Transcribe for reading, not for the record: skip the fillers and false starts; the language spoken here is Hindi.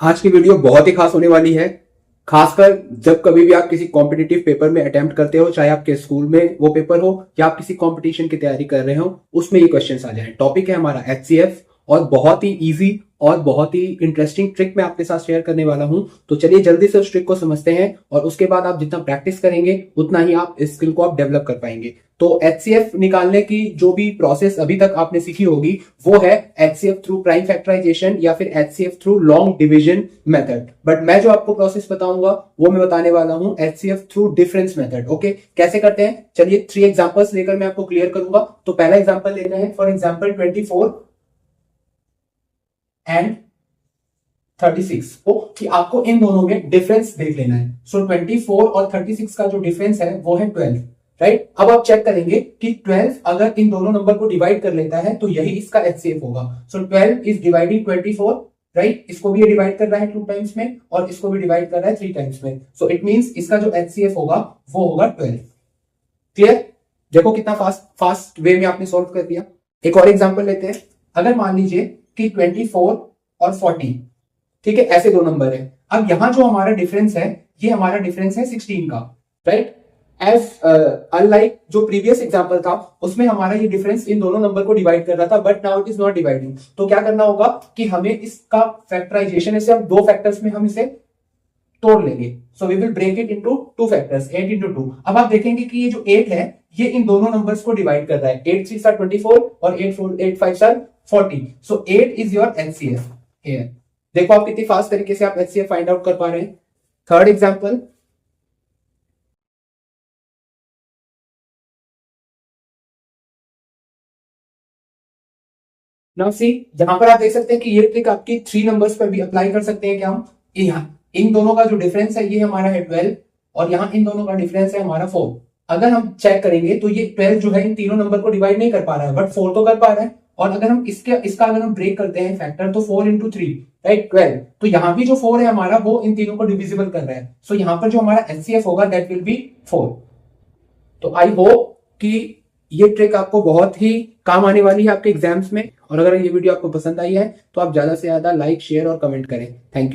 आज की वीडियो बहुत ही खास होने वाली है। खासकर जब कभी भी आप किसी कॉम्पिटिटिव पेपर में अटेम्प्ट करते हो, चाहे आपके स्कूल में वो पेपर हो या आप किसी कंपटीशन की तैयारी कर रहे हो, उसमें ये क्वेश्चंस आ जाए। टॉपिक है हमारा एचसीएफ और बहुत ही इजी और बहुत ही इंटरेस्टिंग ट्रिक मैं आपके साथ शेयर करने वाला हूं। तो चलिए जल्दी से उस ट्रिक को समझते हैं और उसके बाद आप जितना प्रैक्टिस करेंगे उतना ही आप इस स्किल को आप डेवलप कर पाएंगे। तो एचसीएफ निकालने की जो भी प्रोसेस अभी तक आपने सीखी होगी वो है एचसीएफ थ्रू प्राइम फैक्टराइजेशन या फिर HCF through long division method. But मैं जो आपको प्रोसेस बताऊंगा वो मैं बताने वाला हूं HCF through difference method. Okay, कैसे करते हैं चलिए 3 एग्जांपल्स लेकर मैं आपको क्लियर करूंगा। तो पहला एग्जांपल लेते हैं, फॉर एग्जांपल 24 एंड 36 को, कि आपको इन दोनों में डिफरेंस देख लेना है। सो 24 और 36 का जो डिफरेंस है वो है 12, राइट। अब आप चेक करेंगे कि 12 अगर इन दोनों नंबर को डिवाइड कर लेता है तो यही इसका एचसीएफ होगा। सो 12 इज डिवाइडिंग 24, राइट। इसको भी ये डिवाइड कर रहा है 2 टाइम्स में और इसको भी डिवाइड कर रहा है 3 टाइम्स में। सो इट मींस इसका जो एचसीएफ होगा वो होगा 12। क्लियर? देखो कितना फास्ट वे में आपने सॉल्व कर दिया। एक और एग्जांपल लेते हैं। अगर मान लीजिए कि 24 और 40, ठीक है, ऐसे दो नंबर है। अब यहां जो हमारा डिफरेंस है ये हमारा डिफरेंस है 16 का, राइट। एज अनलाइक जो प्रीवियस एग्जांपल था उसमें हमारा ये डिफरेंस इन दोनों नंबर को डिवाइड कर रहा था, but now it is not dividing. तो क्या करना होगा कि हमें इसका फैक्टराइजेशन, इसे हम दो फैक्टर्स में हम इसे तोड़ लेंगे। So we will break it into 2 factors, 8 into 2। अब आप देखेंगे कि ये जो 8 है ये इन दोनों नंबर्स को डिवाइड कर रहा है। 8 3 24 और 8 5 40। सो 8 इज योर एचसीएफ हियर। देखो आप कितनी फास्ट तरीके से आप एचसीएफ फाइंड आउट कर पा रहे हैं। थर्ड एग्जांपल, नाउ सी, जहां पर आप देख सकते हैं कि ये ट्रिक आपकी 3 नंबर्स पर भी अप्लाई कर सकते हैं क्या हम। यहाँ इन दोनों का जो डिफरेंस है ये हमारा है 12 और यहाँ इन दोनों का डिफरेंस है हमारा 4। अगर हम चेक करेंगे तो ये 12 जो है इन तीनों नंबर को डिवाइड नहीं कर पा रहा है, बट 4 तो कर पा रहा है। और अगर हम इसका अगर हम ब्रेक करते हैं फैक्टर, तो 4 इंटू 3, राइट, 12। तो यहाँ भी जो 4 है हमारा वो इन तीनों को डिविजिबल कर रहा है। सो यहाँ पर जो हमारा एचसीएफ होगा दैट विल बी 4। तो आई होप कि ये ट्रिक आपको बहुत ही काम आने वाली है आपके एग्जाम्स में। और अगर ये वीडियो आपको पसंद आई है तो आप ज्यादा से ज्यादा लाइक, शेयर और कमेंट करें। Thank you.